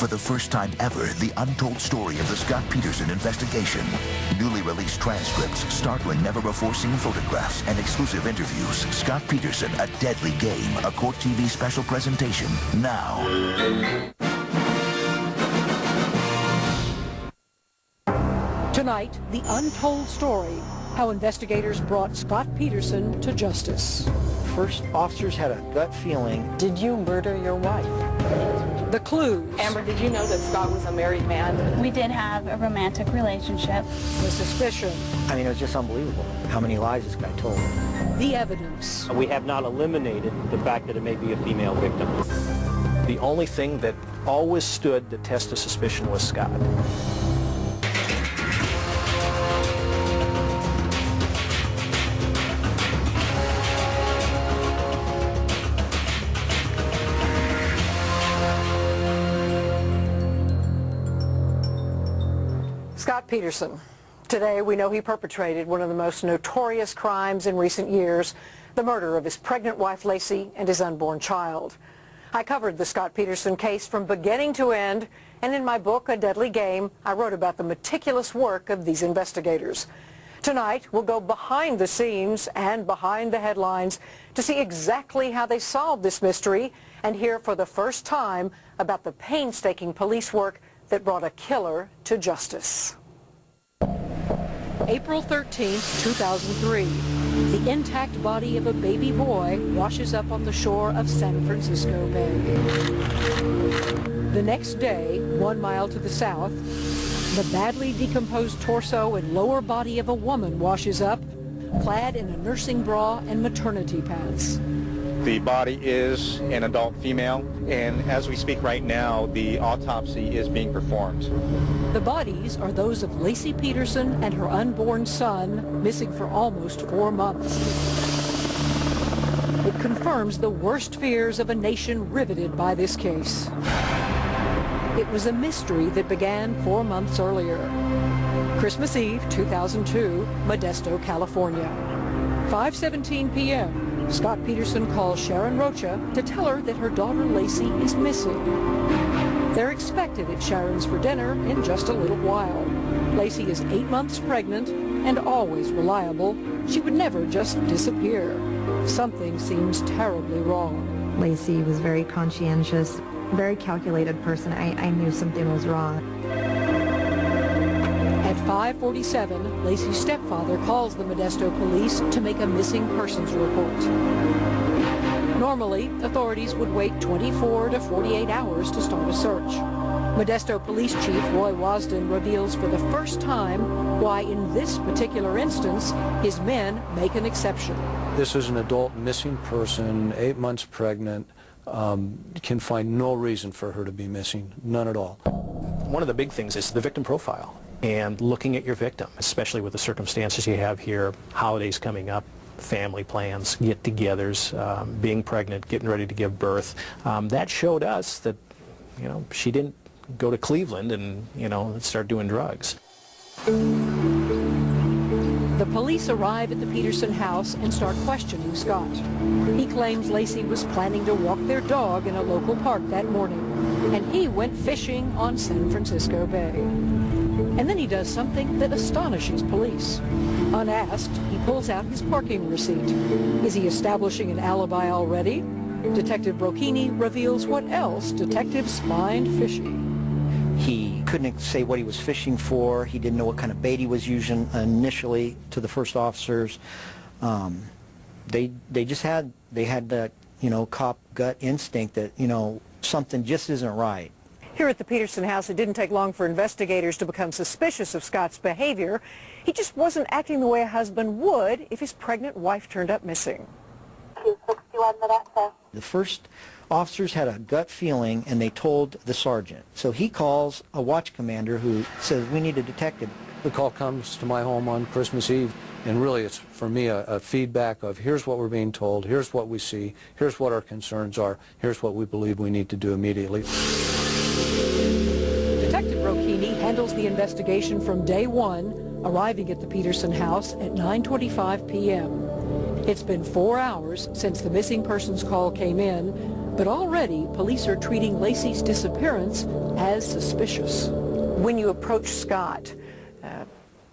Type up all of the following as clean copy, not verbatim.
For the first time ever, the untold story of the Scott Peterson investigation. Newly released transcripts, startling never-before-seen photographs, and exclusive interviews. Scott Peterson, A Deadly Game, a Court TV special presentation. Now. Tonight, the untold story, how investigators brought Scott Peterson to justice. First officers had a gut feeling. Did you murder your wife? The clues. Amber, did you know that Scott was a married man? We did have a romantic relationship. The suspicion. I mean, it was just unbelievable how many lies this guy told. The evidence. We have not eliminated the fact that it may be a female victim. The only thing that always stood the test of suspicion was Scott. Scott Peterson. Today, we know he perpetrated one of the most notorious crimes in recent years, the murder of his pregnant wife, Lacey, and his unborn child. I covered the Scott Peterson case from beginning to end, and in my book, A Deadly Game, I wrote about the meticulous work of these investigators. Tonight, we'll go behind the scenes and behind the headlines to see exactly how they solved this mystery and hear for the first time about the painstaking police work that brought a killer to justice. April 13, 2003. The intact body of a baby boy washes up on the shore of San Francisco Bay. The next day, 1 mile to the south, the badly decomposed torso and lower body of a woman washes up, clad in a nursing bra and maternity pads. The body is an adult female, and as we speak right now, the autopsy is being performed. The bodies are those of Lacey Peterson and her unborn son, missing for almost 4 months. It confirms the worst fears of a nation riveted by this case. It was a mystery that began 4 months earlier. Christmas Eve, 2002, Modesto, California. 5:17 p.m. Scott Peterson calls Sharon Rocha to tell her that her daughter Lacey is missing. They're expected at Sharon's for dinner in just a little while. Lacey is 8 months pregnant and always reliable. She would never just disappear. Something seems terribly wrong. Lacey was very conscientious, very calculated person. I knew something was wrong. At 5:47, Lacey's stepfather calls the Modesto police to make a missing persons report. Normally, authorities would wait 24 to 48 hours to start a search. Modesto Police Chief Roy Wasden reveals for the first time why in this particular instance, his men make an exception. This is an adult missing person, 8 months pregnant, can find no reason for her to be missing, none at all. One of the big things is the victim profile and looking at your victim, especially with the circumstances you have here, holidays coming up, family plans, get-togethers, being pregnant, getting ready to give birth. That showed us that, you know, she didn't go to Cleveland and, you know, start doing drugs. The police arrive at the Peterson house and start questioning Scott. He claims Lacey was planning to walk their dog in a local park that morning, and he went fishing on San Francisco Bay. And then he does something that astonishes police. Unasked, he pulls out his parking receipt. Is he establishing an alibi already? Detective Brocchini reveals what else detectives find fishy. He couldn't say what he was fishing for. He didn't know what kind of bait he was using initially to the first officers. They had that, you know, cop gut instinct that, you know, something just isn't right. Here at the Peterson house, it didn't take long for investigators to become suspicious of Scott's behavior. He just wasn't acting the way a husband would if his pregnant wife turned up missing. The first officers had a gut feeling, and they told the sergeant. So he calls a watch commander who says, we need a detective. The call comes to my home on Christmas Eve, and really it's for me a feedback of here's what we're being told, here's what we see, here's what our concerns are, here's what we believe we need to do immediately. Detective Brocchini handles the investigation from day one, arriving at the Peterson house at 9:25 p.m. It's been 4 hours since the missing persons call came in, But already, police are treating Lacey's disappearance as suspicious. When you approached Scott,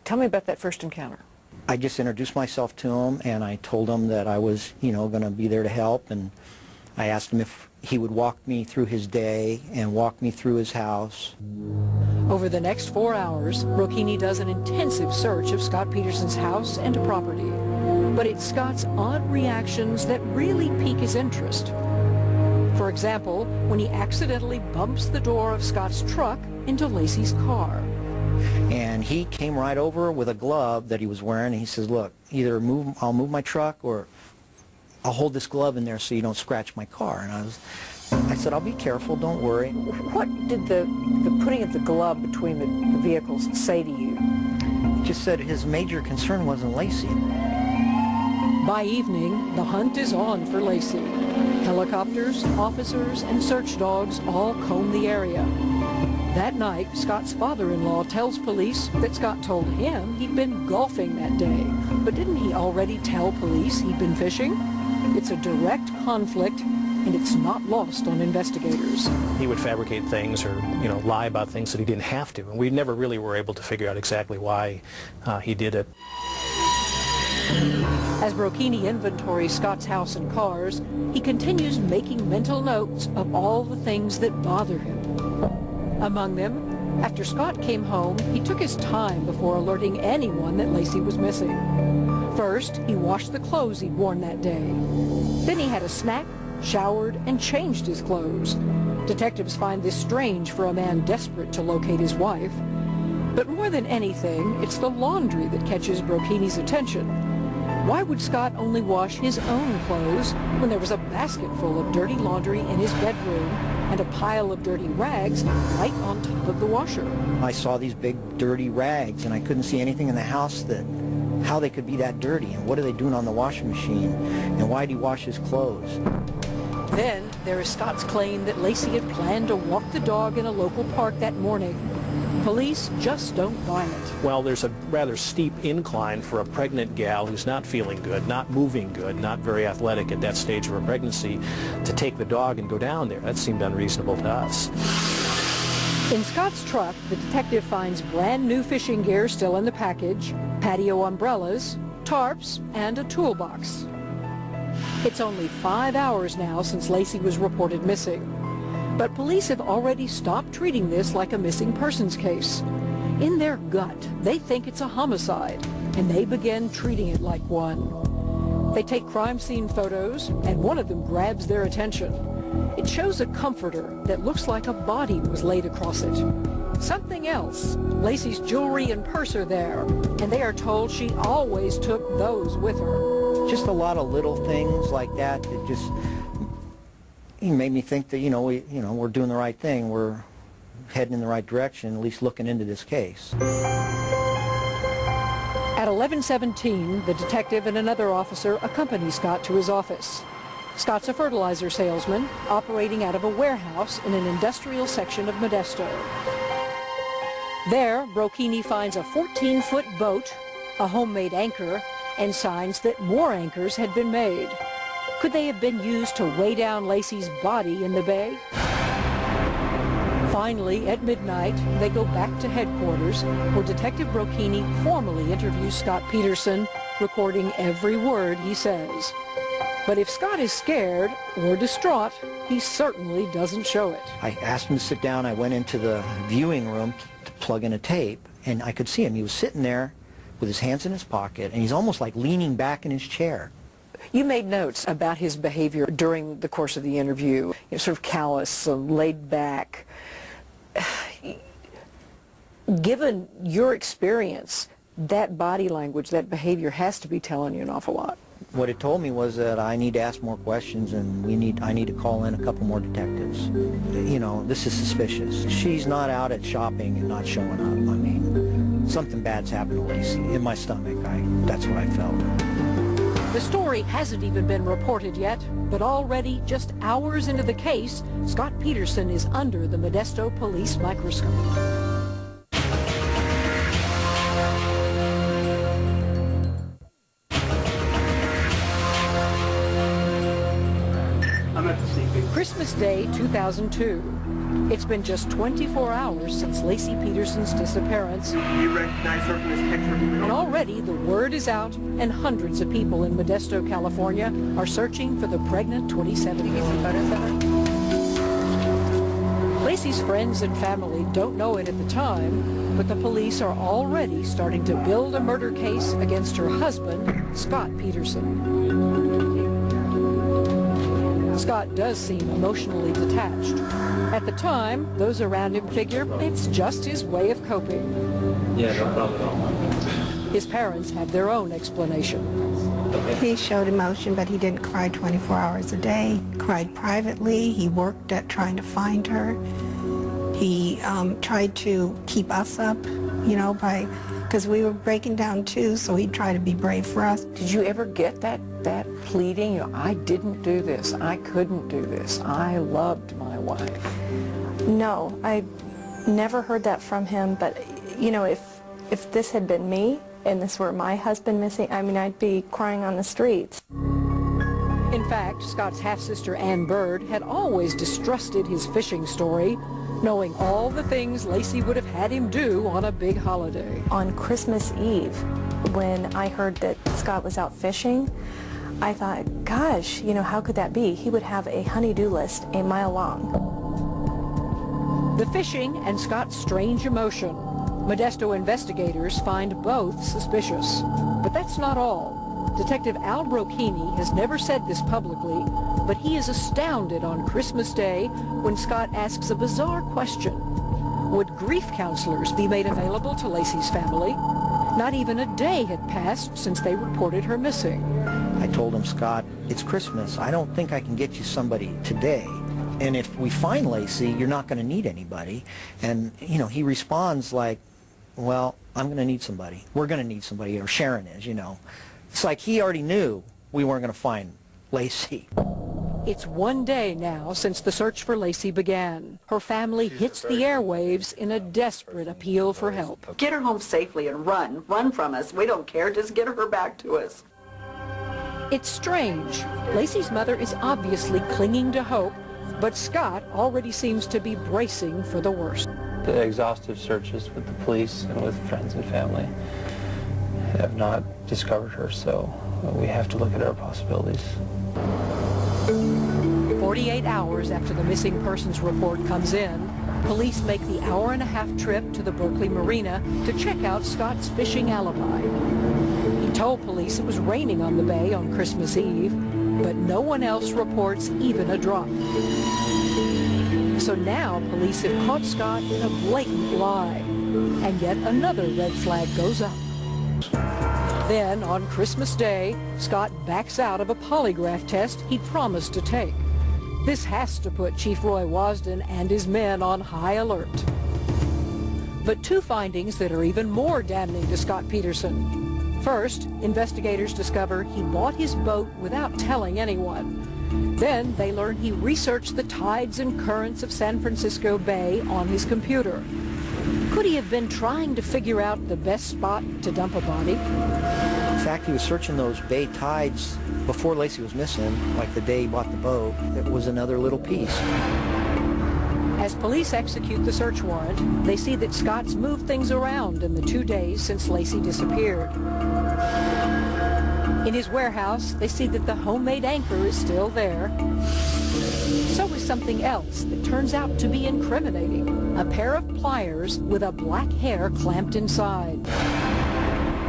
tell me about that first encounter. I just introduced myself to him, and I told him that I was, going to be there to help, and I asked him if he would walk me through his day and walk me through his house. Over the next 4 hours, Brocchini does an intensive search of Scott Peterson's house and property. But it's Scott's odd reactions that really pique his interest. For example, when he accidentally bumps the door of Scott's truck into Lacey's car. And he came right over with a glove that he was wearing, and he says, look, either I'll move my truck or I'll hold this glove in there so you don't scratch my car. And I said, I'll be careful, don't worry. What did the putting of the glove between the vehicles say to you? He just said his major concern wasn't Lacey. By evening, the hunt is on for Lacey. Helicopters, officers, and search dogs all comb the area. That night, Scott's father-in-law tells police that Scott told him he'd been golfing that day. But didn't he already tell police he'd been fishing? It's a direct conflict, and it's not lost on investigators. He would fabricate things or, lie about things that he didn't have to. And we never really were able to figure out exactly why he did it. As Brocchini inventories Scott's house and cars, he continues making mental notes of all the things that bother him. Among them, after Scott came home, he took his time before alerting anyone that Lacey was missing. First, he washed the clothes he'd worn that day. Then he had a snack, showered, and changed his clothes. Detectives find this strange for a man desperate to locate his wife. But more than anything, it's the laundry that catches Brocchini's attention. Why would Scott only wash his own clothes when there was a basket full of dirty laundry in his bedroom and a pile of dirty rags right on top of the washer? I saw these big dirty rags, and I couldn't see anything in the house how they could be that dirty, and what are they doing on the washing machine, and why did he wash his clothes? Then there is Scott's claim that Lacey had planned to walk the dog in a local park that morning. Police just don't buy it. Well, there's a rather steep incline for a pregnant gal who's not feeling good, not moving good, not very athletic at that stage of her pregnancy, to take the dog and go down there. That seemed unreasonable to us. In Scott's truck, the detective finds brand new fishing gear still in the package, patio umbrellas, tarps, and a toolbox. It's only 5 hours now since Lacey was reported missing. But police have already stopped treating this like a missing persons case. In their gut, they think it's a homicide, and they begin treating it like one. They take crime scene photos, and one of them grabs their attention. It shows a comforter that looks like a body was laid across it. Something else. Lacey's jewelry and purse are there, and they are told she always took those with her. Just a lot of little things like that just made me think that, we're doing the right thing. We're heading in the right direction, at least looking into this case. At 11:17, the detective and another officer accompany Scott to his office. Scott's a fertilizer salesman operating out of a warehouse in an industrial section of Modesto. There, Brocchini finds a 14-foot boat, a homemade anchor, and signs that more anchors had been made. Could they have been used to weigh down Lacey's body in the bay? Finally, at midnight, they go back to headquarters, where Detective Brocchini formally interviews Scott Peterson, recording every word he says. But if Scott is scared or distraught, he certainly doesn't show it. I asked him to sit down. I went into the viewing room to plug in a tape, and I could see him. He was sitting there with his hands in his pocket, and he's almost like leaning back in his chair. You made notes about his behavior during the course of the interview, sort of callous, laid back. Given your experience, that body language, that behavior has to be telling you an awful lot. What it told me was that I need to ask more questions, and I need to call in a couple more detectives. This is suspicious. She's not out at shopping and not showing up. I mean, something bad's happened to Lacey. In my stomach, that's what I felt. The story hasn't even been reported yet, but already, just hours into the case, Scott Peterson is under the Modesto police microscope. Christmas Day 2002. It's been just 24 hours since Laci Peterson's disappearance. You recognize her from this picture? And already the word is out, and hundreds of people in Modesto, California are searching for the pregnant 27-year-old. Laci's friends and family don't know it at the time, but the police are already starting to build a murder case against her husband, Scott Peterson. Scott does seem emotionally detached. At the time, those around him figure it's just his way of coping. Yeah, no problem at all. His parents have their own explanation. He showed emotion, but he didn't cry 24 hours a day. Cried privately. He worked at trying to find her. He tried to keep us up, you know, because we were breaking down too, so he'd try to be brave for us. Did you ever get that pleading? You know, I didn't do this. I couldn't do this. I loved my wife. No, I never heard that from him, but, you know, if this had been me and this were my husband missing, I mean, I'd be crying on the streets. In fact, Scott's half-sister Ann Bird had always distrusted his fishing story, knowing all the things Laci would have had him do on a big holiday. On Christmas Eve, when I heard that Scott was out fishing, I thought, gosh, you know, how could that be? He would have a honey-do list a mile long. The fishing and Scott's strange emotion. Modesto investigators find both suspicious. But that's not all. Detective Al Brocchini has never said this publicly, but he is astounded on Christmas Day when Scott asks a bizarre question. Would grief counselors be made available to Laci's family? Not even a day had passed since they reported her missing. I told him, Scott, it's Christmas. I don't think I can get you somebody today. And if we find Laci, you're not going to need anybody. And, you know, he responds like, well, I'm going to need somebody. We're going to need somebody, or Sharon is, you know. It's like he already knew we weren't going to find Laci. It's one day now since the search for Laci began. Her family hits the airwaves in a desperate appeal for help. Get her home safely and run from us. We don't care, just get her back to us. It's strange. Laci's mother is obviously clinging to hope, but Scott already seems to be bracing for the worst. The exhaustive searches with the police and with friends and family have not discovered her, so we have to look at our possibilities. 48 hours after the missing persons report comes in, police make the hour-and-a-half trip to the Berkeley Marina to check out Scott's fishing alibi. He told police it was raining on the bay on Christmas Eve, but no one else reports even a drop. So now police have caught Scott in a blatant lie, and yet another red flag goes up. Then, on Christmas Day, Scott backs out of a polygraph test he'd promised to take. This has to put Chief Roy Wasden and his men on high alert. But two findings that are even more damning to Scott Peterson. First, investigators discover he bought his boat without telling anyone. Then they learn he researched the tides and currents of San Francisco Bay on his computer. Could he have been trying to figure out the best spot to dump a body? In fact, he was searching those bay tides before Laci was missing, like the day he bought the boat. It was another little piece. As police execute the search warrant, they see that Scott's moved things around in the 2 days since Laci disappeared. In his warehouse, they see that the homemade anchor is still there. So is something else that turns out to be incriminating. A pair of pliers with a black hair clamped inside.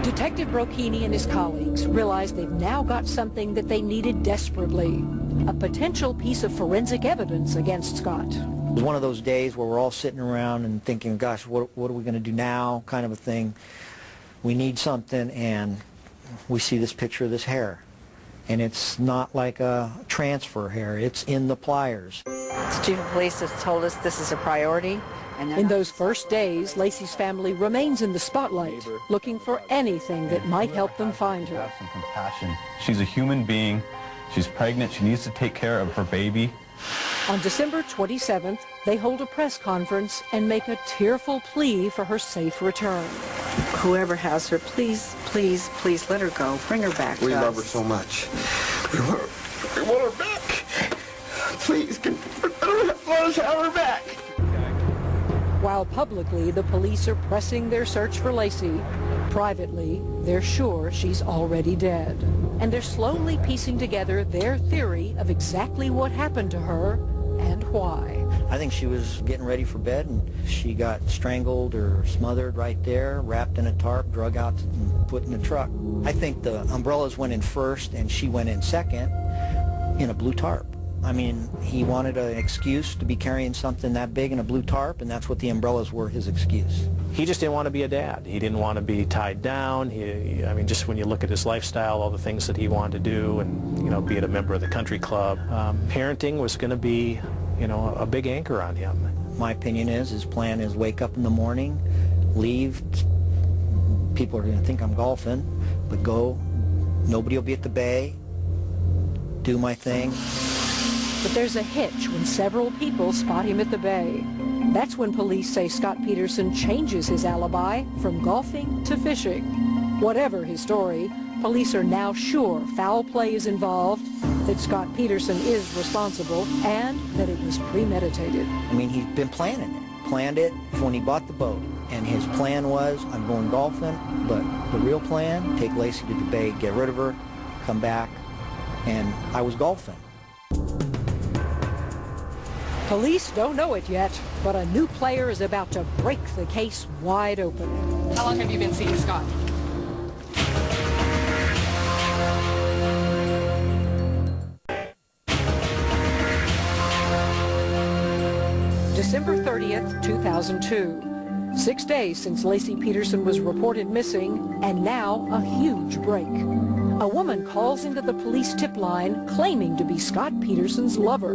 Detective Brocchini and his colleagues realize they've now got something that they needed desperately. A potential piece of forensic evidence against Scott. It was one of those days where we're all sitting around and thinking, gosh, what are we going to do now, kind of a thing. We need something, and we see this picture of this hair. And it's not like a transfer hair. It's in the pliers. The chief of police has told us this is a priority. In those first days, Laci's family remains in the spotlight, looking for anything that might help them find her. Have some compassion. She's a human being. She's pregnant. She needs to take care of her baby. On December 27th, they hold a press conference and make a tearful plea for her safe return. Whoever has her, please, please, please let her go. Bring her back to us. We love her so much. We want her back. Please, I don't want to have her back. While publicly the police are pressing their search for Lacey, privately they're sure she's already dead. And they're slowly piecing together their theory of exactly what happened to her and why. I think she was getting ready for bed and she got strangled or smothered right there, wrapped in a tarp, drug out and put in the truck. I think the umbrellas went in first and she went in second in a blue tarp. I mean, he wanted an excuse to be carrying something that big in a blue tarp, and that's what the umbrellas were, his excuse. He just didn't want to be a dad. He didn't want to be tied down. I mean, just when you look at his lifestyle, all the things that he wanted to do, and, you know, be it a member of the country club, parenting was going to be, you know, a big anchor on him. My opinion is his plan is wake up in the morning, leave. People are going to think I'm golfing, but go. Nobody will be at the bay. Do my thing. But there's a hitch when several people spot him at the bay. That's when police say Scott Peterson changes his alibi from golfing to fishing. Whatever his story, police are now sure foul play is involved, that Scott Peterson is responsible, and that it was premeditated. I mean, he's been planning it. Planned it when he bought the boat. And his plan was, I'm going golfing, but the real plan, take Lacey to the bay, get rid of her, come back, and I was golfing. Police don't know it yet, but a new player is about to break the case wide open. How long have you been seeing Scott? December 30th, 2002. 6 days since Lacey Peterson was reported missing, and now a huge break. A woman calls into the police tip line claiming to be Scott Peterson's lover.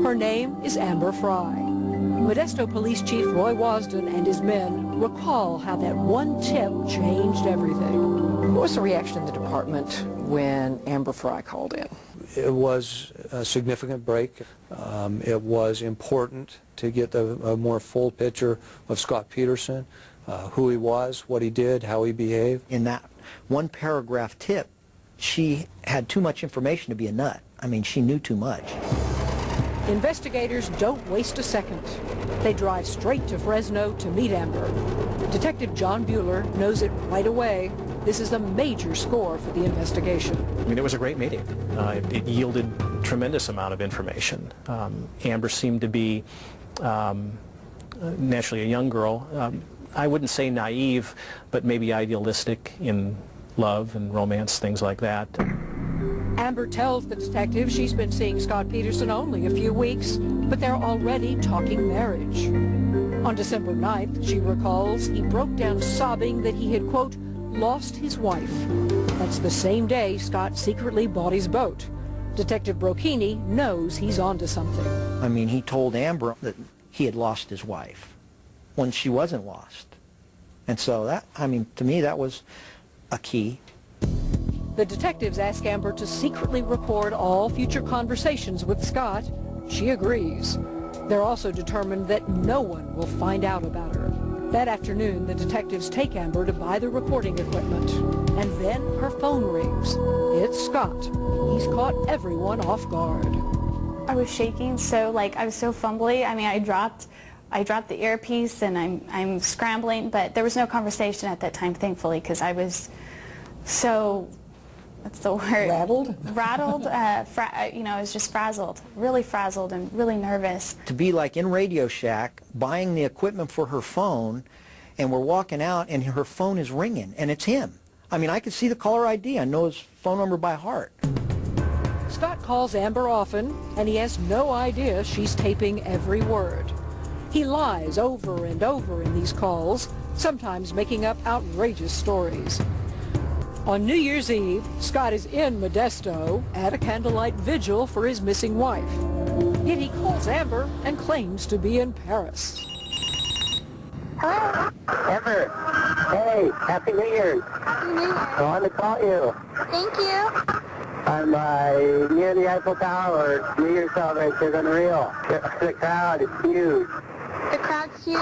Her name is Amber Fry. Modesto Police Chief Roy Wasden and his men recall how that one tip changed everything. What was the reaction in the department when Amber Fry called in? It was a significant break. It was important to get a more full picture of Scott Peterson, who he was, what he did, how he behaved. In that one paragraph tip, she had too much information to be a nut. I mean, she knew too much. Investigators don't waste a second. They drive straight to Fresno to meet Amber. Detective John Bueller knows it right away. This is a major score for the investigation. I mean, it was a great meeting. It yielded tremendous amount of information. Amber seemed to be naturally a young girl. I wouldn't say naive, but maybe idealistic in love and romance, things like that. Amber tells the detective she's been seeing Scott Peterson only a few weeks, but they're already talking marriage. On December 9th, she recalls, he broke down sobbing that he had, quote, lost his wife. That's the same day Scott secretly bought his boat. Detective Brocchini knows he's onto something. I mean, he told Amber that he had lost his wife when she wasn't lost. And so that, I mean, to me, that was a key. The detectives ask Amber to secretly record all future conversations with Scott. She agrees. They're also determined that no one will find out about her. That afternoon, the detectives take Amber to buy the recording equipment. And then her phone rings. It's Scott. He's caught everyone off guard. I was shaking, so I was so fumbly. I mean, I dropped the earpiece and I'm scrambling, but there was no conversation at that time, thankfully, because I was so, what's the word? Rattled? Rattled. I was just frazzled, really frazzled and really nervous. To be like in Radio Shack, buying the equipment for her phone, and we're walking out and her phone is ringing, and it's him. I mean, I could see the caller ID. I know his phone number by heart. Scott calls Amber often, and he has no idea she's taping every word. He lies over and over in these calls, sometimes making up outrageous stories. On New Year's Eve, Scott is in Modesto at a candlelight vigil for his missing wife. Yet he calls Amber and claims to be in Paris. Hello? Amber, hey, Happy New Year's. Happy New Year. I wanted to call you. Thank you. I'm near the Eiffel Tower. New Year's celebration is unreal. The crowd is huge. The crowd's huge?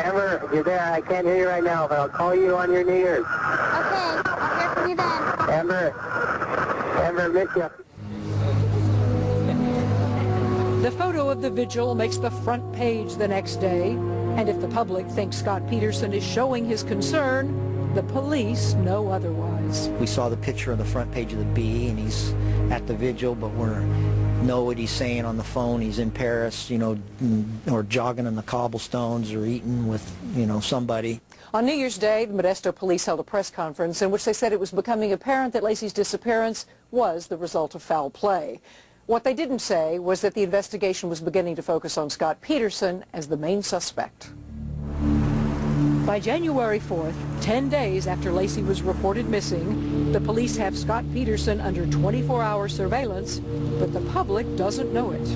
Amber, if you're there, I can't hear you right now, but I'll call you on your New Year's. Okay, I'll hear from you then. Amber, miss you. The photo of the vigil makes the front page the next day, and if the public thinks Scott Peterson is showing his concern, the police know otherwise. We saw the picture on the front page of the Bee, and he's at the vigil, but we know what he's saying on the phone. He's in Paris, you know, or jogging in the cobblestones or eating with, you know, somebody. On New Year's Day, the Modesto police held a press conference in which they said it was becoming apparent that Laci's disappearance was the result of foul play. What they didn't say was that the investigation was beginning to focus on Scott Peterson as the main suspect. By January 4th, 10 days after Laci was reported missing, the police have Scott Peterson under 24-hour surveillance, but the public doesn't know it.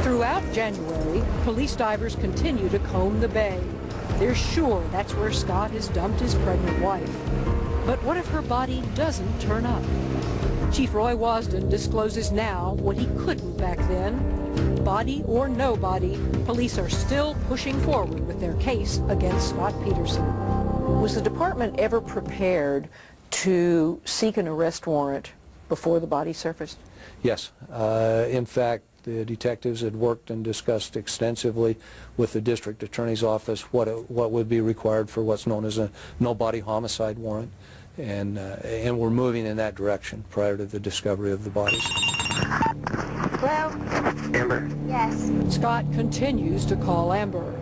Throughout January, police divers continue to comb the bay. They're sure that's where Scott has dumped his pregnant wife. But what if her body doesn't turn up? Chief Roy Wasden discloses now what he couldn't back then. Body or no body, police are still pushing forward with their case against Scott Peterson. Was the department ever prepared to seek an arrest warrant before the body surfaced? Yes. In fact, the detectives had worked and discussed extensively with the district attorney's office what would be required for what's known as a no-body homicide warrant, and we're moving in that direction prior to the discovery of the bodies. Hello? Amber? Yes. Scott continues to call Amber,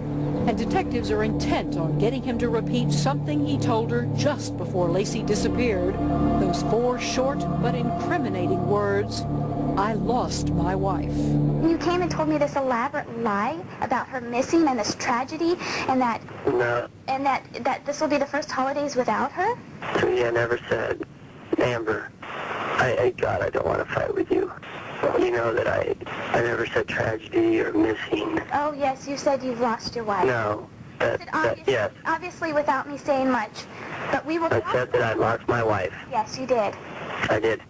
and detectives are intent on getting him to repeat something he told her just before Laci disappeared. Those 4 short but incriminating words, "I lost my wife." You came and told me this elaborate lie about her missing and this tragedy, and that No. and that this will be the first holidays without her? Sweetie, I never said. Amber, God, I don't want to fight with you. You know that I never said tragedy or missing. Oh yes, you said you've lost your wife. No. Yes. Obviously without me saying much. But we will I said that I lost my wife. Yes, you did. I did.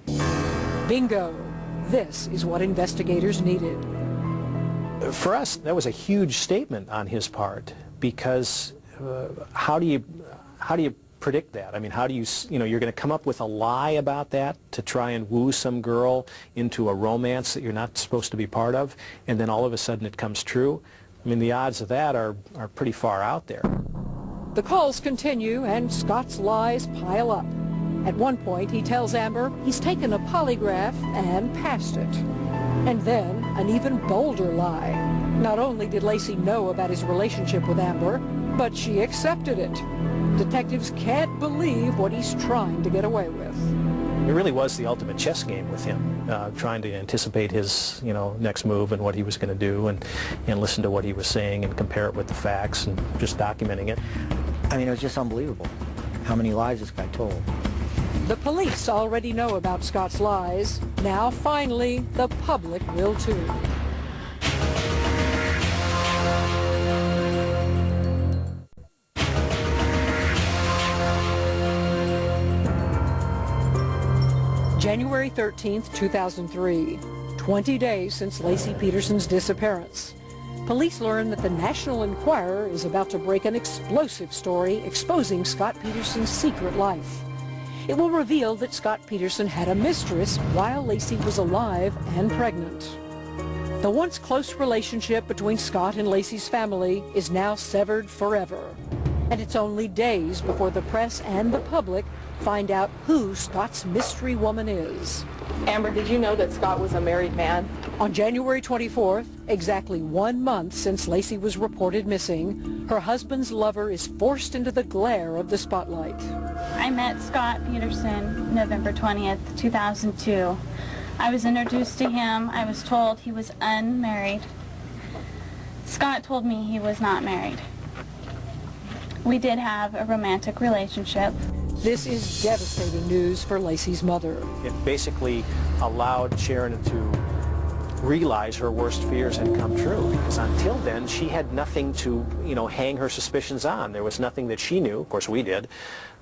Bingo. This is what investigators needed. For us, that was a huge statement on his part, because how do you predict that? I mean, how do you you're going to come up with a lie about that to try and woo some girl into a romance that you're not supposed to be part of, and then all of a sudden it comes true? I mean, the odds of that are pretty far out there. The calls continue and Scott's lies pile up. At one point, he tells Amber he's taken a polygraph and passed it. And then, an even bolder lie. Not only did Laci know about his relationship with Amber, but she accepted it. Detectives can't believe what he's trying to get away with. It really was the ultimate chess game with him, trying to anticipate his, next move and what he was going to do, and listen to what he was saying and compare it with the facts and just documenting it. I mean, it was just unbelievable how many lies this guy told. The police already know about Scott's lies. Now, finally, the public will too. January 13th, 2003, 20 days since Laci Peterson's disappearance. Police learn that the National Enquirer is about to break an explosive story exposing Scott Peterson's secret life. It will reveal that Scott Peterson had a mistress while Laci was alive and pregnant. The once close relationship between Scott and Laci's family is now severed forever. And it's only days before the press and the public find out who Scott's mystery woman is. Amber, did you know that Scott was a married man? On January 24th, exactly 1 month since Laci was reported missing, her husband's lover is forced into the glare of the spotlight. I met Scott Peterson November 20th, 2002. I was introduced to him. I was told he was unmarried. Scott told me he was not married. We did have a romantic relationship. This is devastating news for Laci's mother. It basically allowed Sharon to realize her worst fears had come true, because until then she had nothing to, hang her suspicions on. There was nothing that she knew, of course we did,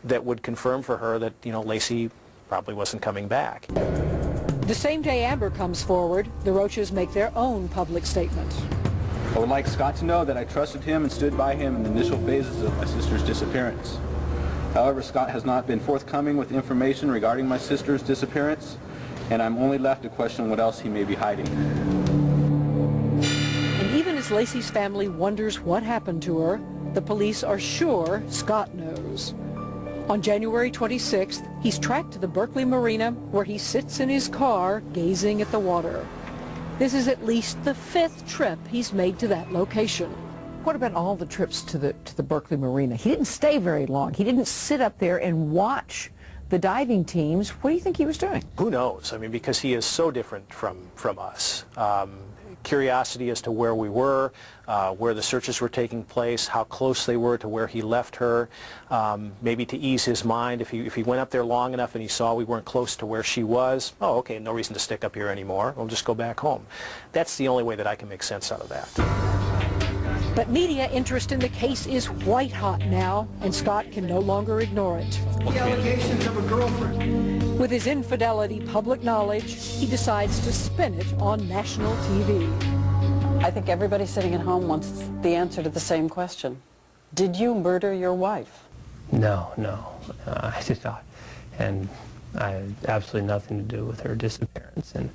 that would confirm for her that, Laci probably wasn't coming back. The same day Amber comes forward, the Roaches make their own public statement. I would like Scott to know that I trusted him and stood by him in the initial phases of my sister's disappearance. However, Scott has not been forthcoming with information regarding my sister's disappearance, and I'm only left to question what else he may be hiding. And even as Lacey's family wonders what happened to her, the police are sure Scott knows. On January 26th, he's tracked to the Berkeley Marina where he sits in his car gazing at the water. This is at least the 5th trip he's made to that location. What about all the trips to the Berkeley Marina? He didn't stay very long. He didn't sit up there and watch the diving teams. What do you think he was doing? Who knows? I mean, because he is so different from us. Curiosity as to where we were, where the searches were taking place, how close they were to where he left her, maybe to ease his mind. If he went up there long enough and he saw we weren't close to where she was, oh, okay, no reason to stick up here anymore. We'll just go back home. That's the only way that I can make sense out of that. But media interest in the case is white hot now, and Scott can no longer ignore it. The allegations of a girlfriend. With his infidelity public knowledge, he decides to spin it on national TV. I think everybody sitting at home wants the answer to the same question. Did you murder your wife? No, I did not. And I had absolutely nothing to do with her disappearance. And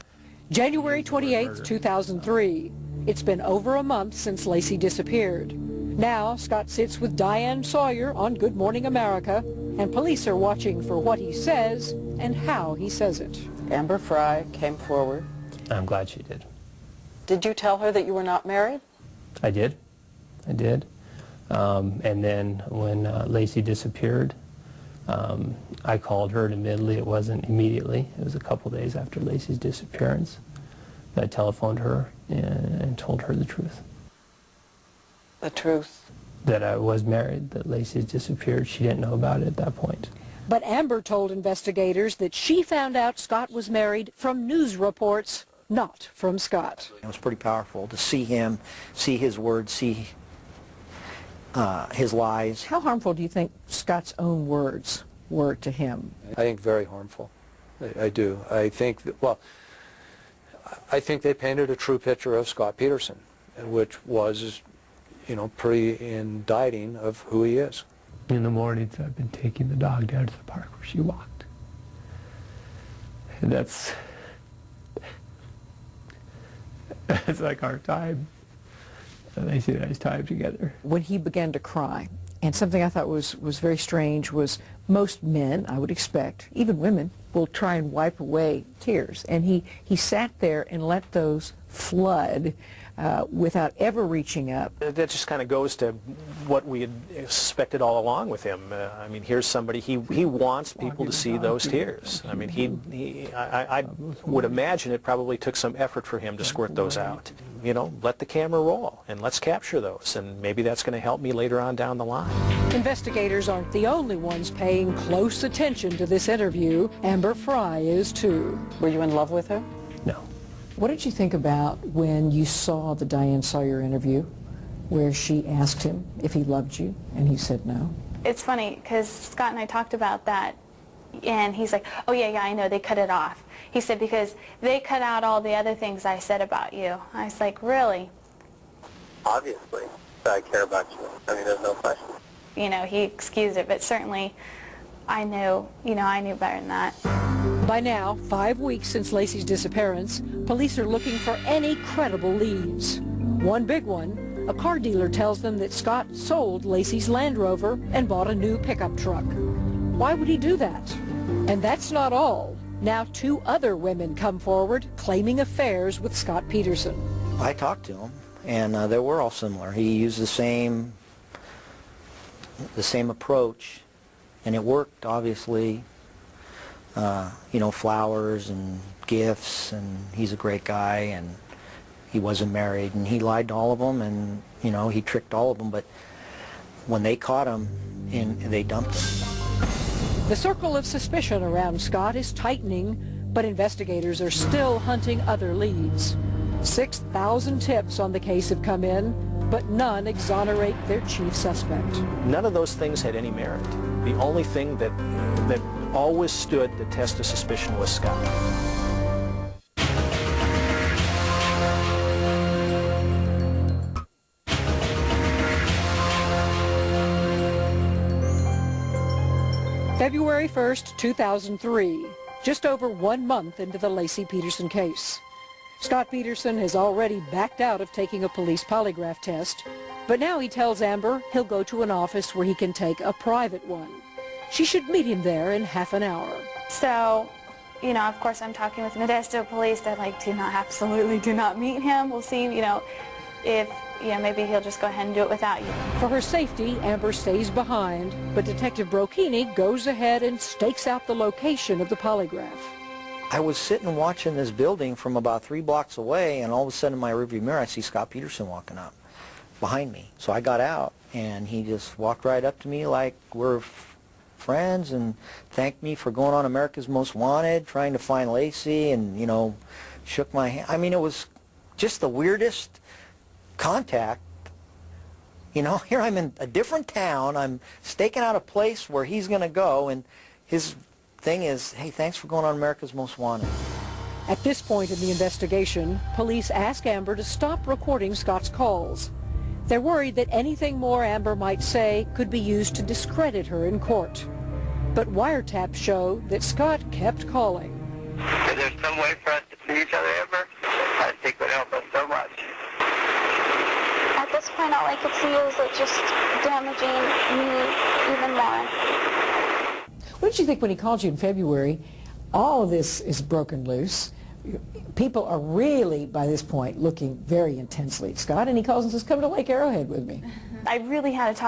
January 28, 2003. It's been over a month since Lacey disappeared. Now, Scott sits with Diane Sawyer on Good Morning America, and police are watching for what he says and how he says it. Amber Fry came forward. I'm glad she did. Did you tell her that you were not married? I did. And then when Lacey disappeared, I called her, and admittedly it wasn't immediately. It was a couple days after Lacey's disappearance. I telephoned her and told her the truth. The truth? That I was married, that Lacey disappeared. She didn't know about it at that point. But Amber told investigators that she found out Scott was married from news reports, not from Scott. It was pretty powerful to see him, see his words, see his lies. How harmful do you think Scott's own words were to him? I think very harmful. I do. I think that, well, I think they painted a true picture of Scott Peterson, which was, pretty indicting of who he is. In the mornings, I've been taking the dog down to the park where she walked. And that's like our time. A nice time together. When he began to cry, and something I thought was very strange was most men, I would expect, even women, will try and wipe away tears. And he sat there and let those flood without ever reaching up. That just kind of goes to what we had expected all along with him. I mean, here's somebody, he wants people to see those tears. I mean, I would imagine it probably took some effort for him to squirt those out. Let the camera roll and let's capture those, and maybe that's going to help me later on down the line. Investigators aren't the only ones paying close attention to this interview. Amber Fry is too. Were you in love with her? No. What did you think about when you saw the Diane Sawyer interview where she asked him if he loved you and he said no? It's funny because Scott and I talked about that, and he's like, oh yeah, I know, they cut it off. He said, because they cut out all the other things I said about you. I was like, really? Obviously, I care about you. I mean, there's no question. He excused it, but certainly I knew better than that. By now, 5 weeks since Lacey's disappearance, police are looking for any credible leads. One big one, a car dealer tells them that Scott sold Lacey's Land Rover and bought a new pickup truck. Why would he do that? And that's not all. Now 2 other women come forward claiming affairs with Scott Peterson. I talked to him, and they were all similar. He used the same approach, and it worked, obviously. Flowers and gifts, and he's a great guy, and he wasn't married, and he lied to all of them, and, he tricked all of them, but when they caught him, they dumped him. The circle of suspicion around Scott is tightening, but investigators are still hunting other leads. 6,000 tips on the case have come in, but none exonerate their chief suspect. None of those things had any merit. The only thing that always stood the test of suspicion was Scott. February 1st, 2003. just over 1 month into the Laci Peterson case. Scott Peterson has already backed out of taking a police polygraph test, but now he tells Amber he'll go to an office where he can take a private one. She should meet him there in half an hour. So, you know, of course I'm talking with Modesto police. They're like, absolutely do not meet him. We'll see, you know, if, maybe he'll just go ahead and do it without you. For her safety, Amber stays behind, but Detective Brocchini goes ahead and stakes out the location of the polygraph. I was sitting watching this building from about 3 blocks away, and all of a sudden in my rearview mirror I see Scott Peterson walking up behind me. So I got out, and he just walked right up to me like we're friends and thanked me for going on America's Most Wanted, trying to find Laci, and, shook my hand. I mean, it was just the weirdest contact. Here I'm in a different town. I'm staking out a place where he's going to go, and his thing is, hey, thanks for going on America's Most Wanted. At this point in the investigation, police ask Amber to stop recording Scott's calls. They're worried that anything more Amber might say could be used to discredit her in court. But wiretaps show that Scott kept calling. Is there some way for us to see each other, Amber? I think it would help us so much. At this point, all I could see is it just damaging me even more. What did you think when he called you in February? All of this is broken loose. People are really, by this point, looking very intensely at Scott, and he calls and says, come to Lake Arrowhead with me. I really had to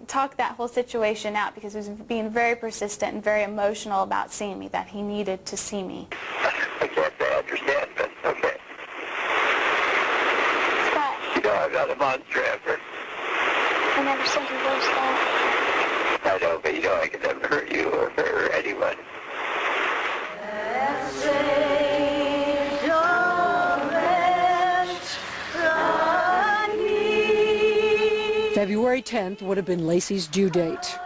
talk that whole situation out because he was being very persistent and very emotional about seeing me, that he needed to see me. I can't say I understand, but okay. Scott. I'm not a monster, Amber. I never said you were, Scott. I know, but I could never hurt you or hurt anyone. February 10th would have been Laci's due date.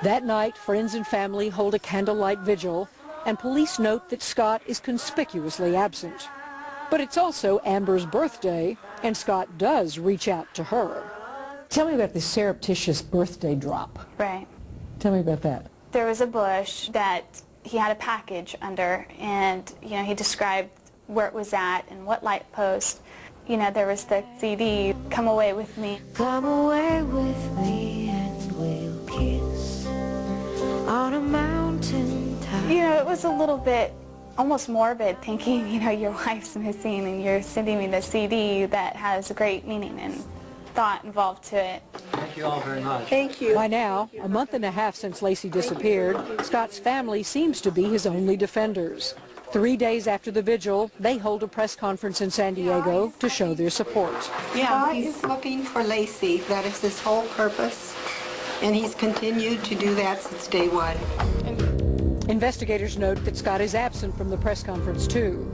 That night, friends and family hold a candlelight vigil, and police note that Scott is conspicuously absent. But it's also Amber's birthday, and Scott does reach out to her. Tell me about this surreptitious birthday drop. Right. Tell me about that. There was a bush that he had a package under, and he described where it was at and what light post. There was the CD, Come Away With Me. Come away with me and we'll kiss on a mountain top. It was a little bit almost morbid thinking, your wife's missing and you're sending me the CD that has a great meaning and thought involved to it. Thank you all very much. Thank you. By now, a month and a half since Laci disappeared, Scott's family seems to be his only defenders. 3 days after the vigil, they hold a press conference in San Diego to show their support. Yeah, he's looking for Laci. That is his whole purpose, and he's continued to do that since day one. Investigators note that Scott is absent from the press conference too.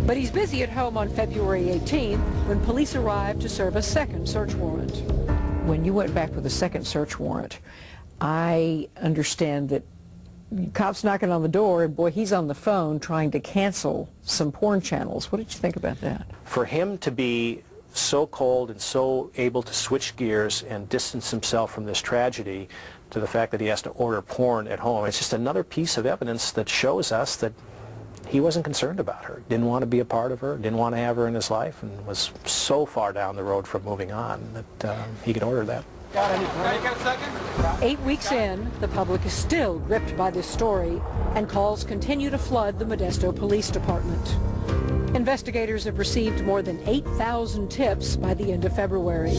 But he's busy at home on February 18th when police arrived to serve a second search warrant. When you went back with a second search warrant, I understand that cops knocking on the door, and boy, he's on the phone trying to cancel some porn channels. What did you think about that? For him to be so cold and so able to switch gears and distance himself from this tragedy to the fact that he has to order porn at home, it's just another piece of evidence that shows us that he wasn't concerned about her, didn't want to be a part of her, didn't want to have her in his life, and was so far down the road from moving on that he could order that. Got a second? 8 weeks in, the public is still gripped by this story, and calls continue to flood the Modesto Police Department. Investigators have received more than 8,000 tips by the end of February.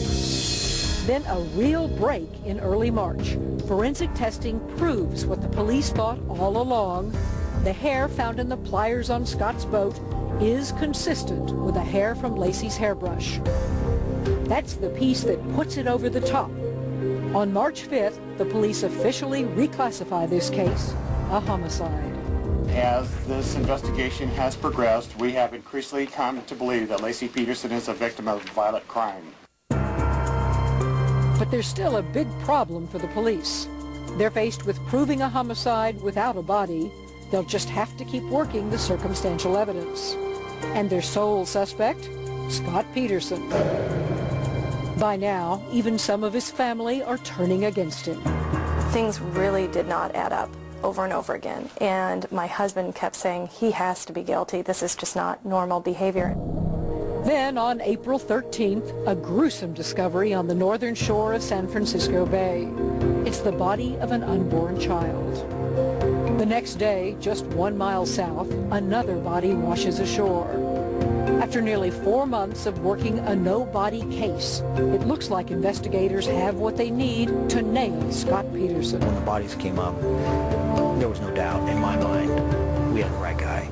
Then a real break in early March. Forensic testing proves what the police thought all along. The hair found in the pliers on Scott's boat is consistent with the hair from Laci's hairbrush. That's the piece that puts it over the top. On March 5th, the police officially reclassify this case a homicide. As this investigation has progressed, we have increasingly come to believe that Laci Peterson is a victim of violent crime. But there's still a big problem for the police. They're faced with proving a homicide without a body. They'll just have to keep working the circumstantial evidence. And their sole suspect? Scott Peterson. By now, even some of his family are turning against him. Things really did not add up. over and over again. And my husband kept saying, he has to be guilty. This is just not normal behavior. Then, on April 13th, a gruesome discovery on the northern shore of San Francisco Bay. It's the body of an unborn child. The next day, just 1 mile south, another body washes ashore. After nearly 4 months of working a no-body case, it looks like investigators have what they need to nail Scott Peterson. When the bodies came up, there was no doubt in my mind we had the right guy.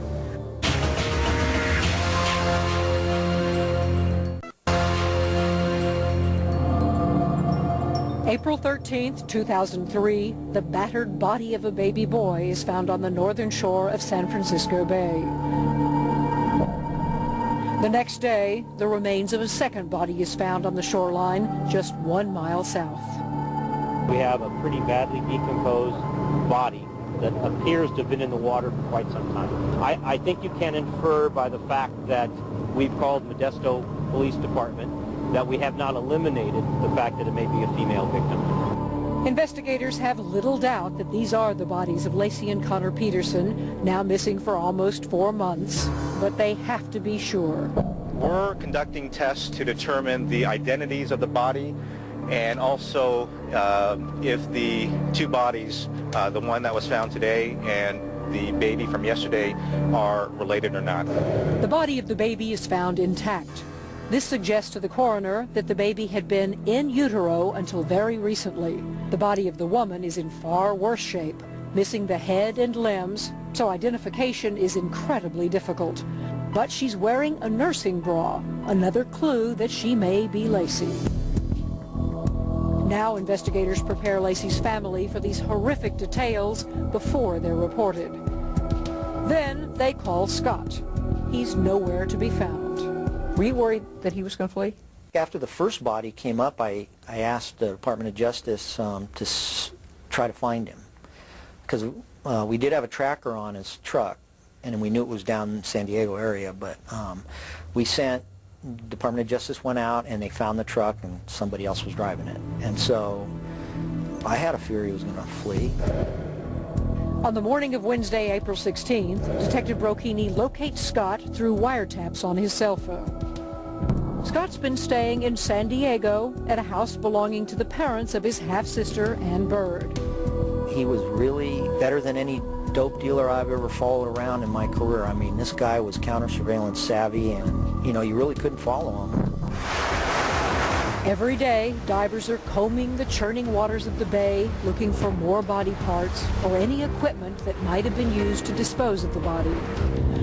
April 13th, 2003, the battered body of a baby boy is found on the northern shore of San Francisco Bay. The next day, the remains of a second body is found on the shoreline just 1 mile south. We have a pretty badly decomposed body that appears to have been in the water for quite some time. I think you can infer by the fact that we've called Modesto Police Department that we have not eliminated the fact that it may be a female victim. Investigators have little doubt that these are the bodies of Lacey and Connor Peterson, now missing for almost 4 months, but they have to be sure. We're conducting tests to determine the identities of the body and also if the two bodies, the one that was found today and the baby from yesterday, are related or not. The body of the baby is found intact. This suggests to the coroner that the baby had been in utero until very recently. The body of the woman is in far worse shape, missing the head and limbs, so identification is incredibly difficult. But she's wearing a nursing bra, another clue that she may be Lacey. Now investigators prepare Lacey's family for these horrific details before they're reported. Then they call Scott. He's nowhere to be found. Were you worried that he was going to flee? After the first body came up, I asked the Department of Justice to try to find him. Because we did have a tracker on his truck, and we knew it was down in the San Diego area, but we sent, Department of Justice went out, and they found the truck, and somebody else was driving it. And so I had a fear he was going to flee. On the morning of Wednesday, April 16th, Detective Brocchini locates Scott through wiretaps on his cell phone. Scott's been staying in San Diego at a house belonging to the parents of his half-sister, Ann Bird. He was really better than any dope dealer I've ever followed around in my career. I mean, this guy was counter-surveillance savvy, and, you know, you really couldn't follow him. Every day, divers are combing the churning waters of the bay, looking for more body parts or any equipment that might have been used to dispose of the body.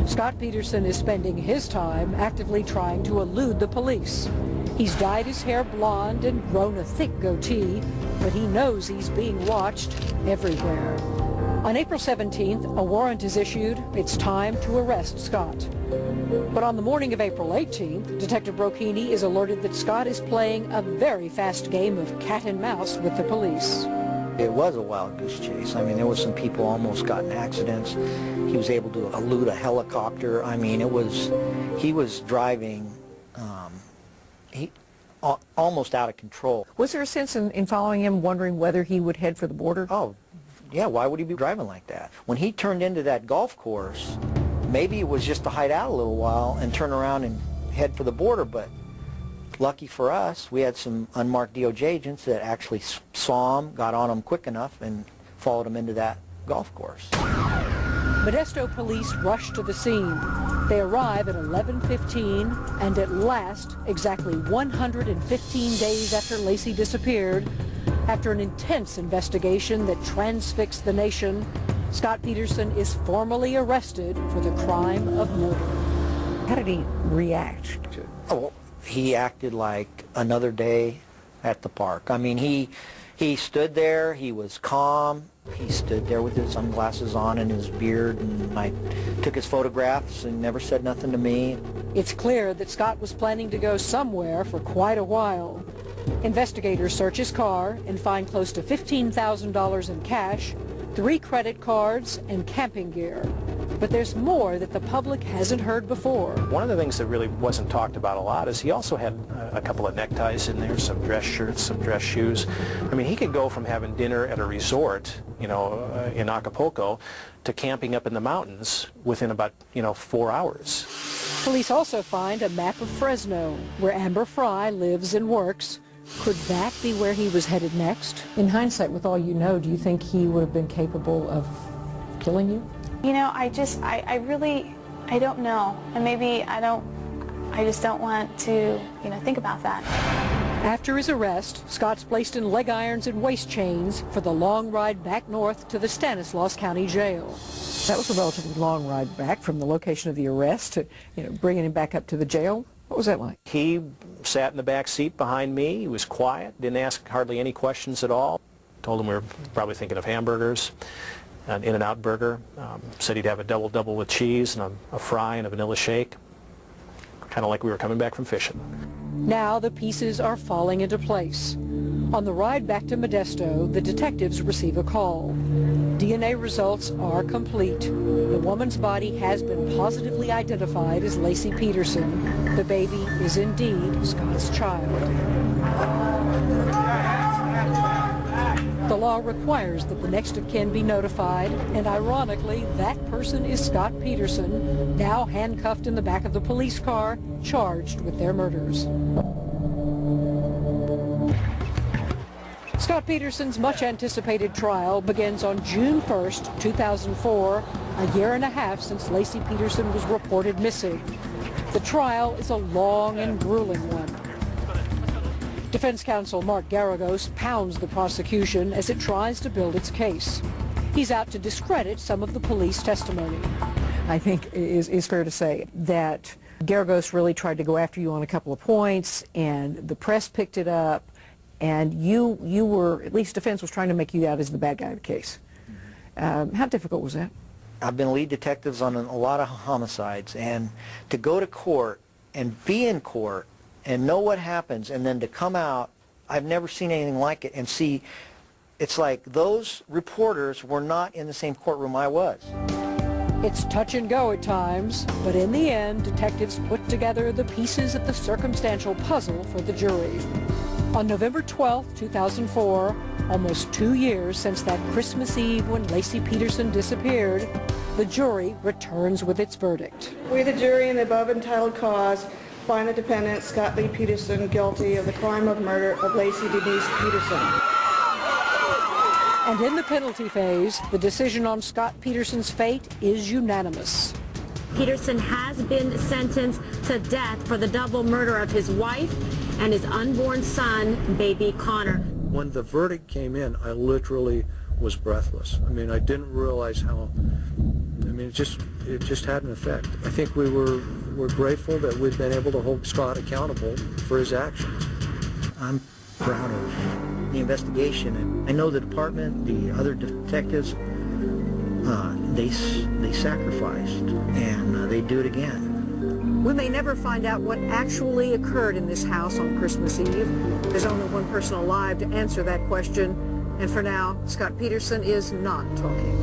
Scott Peterson is spending his time actively trying to elude the police. He's dyed his hair blonde and grown a thick goatee, but he knows he's being watched everywhere. On April 17th, a warrant is issued. It's time to arrest Scott. But on the morning of April 18th, Detective Brocchini is alerted that Scott is playing a very fast game of cat and mouse with the police. It was a wild goose chase. I mean, there was some people almost got in accidents. He was able to elude a helicopter. I mean, he was driving almost out of control. Was there a sense in following him, wondering whether he would head for the border? Oh, yeah, why would he be driving like that? When he turned into that golf course, maybe it was just to hide out a little while and turn around and head for the border, but lucky for us, we had some unmarked DOJ agents that actually saw him, got on him quick enough, and followed him into that golf course. Modesto police rush to the scene. They arrive at 11:15, and at last, exactly 115 days after Lacey disappeared, after an intense investigation that transfixed the nation, Scott Peterson is formally arrested for the crime of murder. How did he react? Oh, he acted like another day at the park. I mean, he stood there, he was calm, he stood there with his sunglasses on and his beard, and I took his photographs and never said nothing to me. It's clear that Scott was planning to go somewhere for quite a while. Investigators search his car and find close to $15,000 in cash, 3 credit cards, and camping gear. But there's more that the public hasn't heard before. One of the things that really wasn't talked about a lot is he also had a couple of neckties in there, some dress shirts, some dress shoes. I mean, he could go from having dinner at a resort, in Acapulco, to camping up in the mountains within about, 4 hours. Police also find a map of Fresno, where Amber Fry lives and works. Could that be where he was headed next? In hindsight, with all you know, do you think he would have been capable of killing you? I don't know. And maybe I just don't want to, think about that. After his arrest, Scott's placed in leg irons and waist chains for the long ride back north to the Stanislaus County Jail. That was a relatively long ride back from the location of the arrest to, bringing him back up to the jail. What was that like? He sat in the back seat behind me. He was quiet, didn't ask hardly any questions at all. Told him we were probably thinking of hamburgers, an In-N-Out burger. Said he'd have a double-double with cheese and a fry and a vanilla shake. Kind of like we were coming back from fishing. Now the pieces are falling into place. On the ride back to Modesto, the detectives receive a call. DNA results are complete. The woman's body has been positively identified as Laci Peterson. The baby is indeed Scott's child. The law requires that the next of kin be notified, and ironically, that person is Scott Peterson, now handcuffed in the back of the police car, charged with their murders. Scott Peterson's much-anticipated trial begins on June 1st, 2004, a year and a half since Laci Peterson was reported missing. The trial is a long and grueling one. Defense counsel Mark Garagos pounds the prosecution as it tries to build its case. He's out to discredit some of the police testimony. I think it is fair to say that Garagos really tried to go after you on a couple of points, and the press picked it up, and you were, at least defense was trying to make you out as the bad guy of the case. How difficult was that? I've been lead detectives on a lot of homicides, and to go to court and be in court and know what happens, and then to come out, I've never seen anything like it, and see, it's like those reporters were not in the same courtroom I was. It's touch and go at times, but in the end, detectives put together the pieces of the circumstantial puzzle for the jury. On November 12, 2004, almost 2 years since that Christmas Eve when Laci Peterson disappeared, the jury returns with its verdict. We, the jury, in the above entitled cause, find the defendant, Scott Lee Peterson, guilty of the crime of murder of Laci Denise Peterson. And in the penalty phase, the decision on Scott Peterson's fate is unanimous. Peterson has been sentenced to death for the double murder of his wife and his unborn son, baby Connor. When the verdict came in, I literally was breathless. I mean, I didn't realize how, it just had an effect. I think we're grateful that we've been able to hold Scott accountable for his actions. I'm proud of the investigation, and I know the department, the other detectives, they sacrificed, and they do it again. We may never find out what actually occurred in this house on Christmas Eve. There's only one person alive to answer that question, and for now, Scott Peterson is not talking.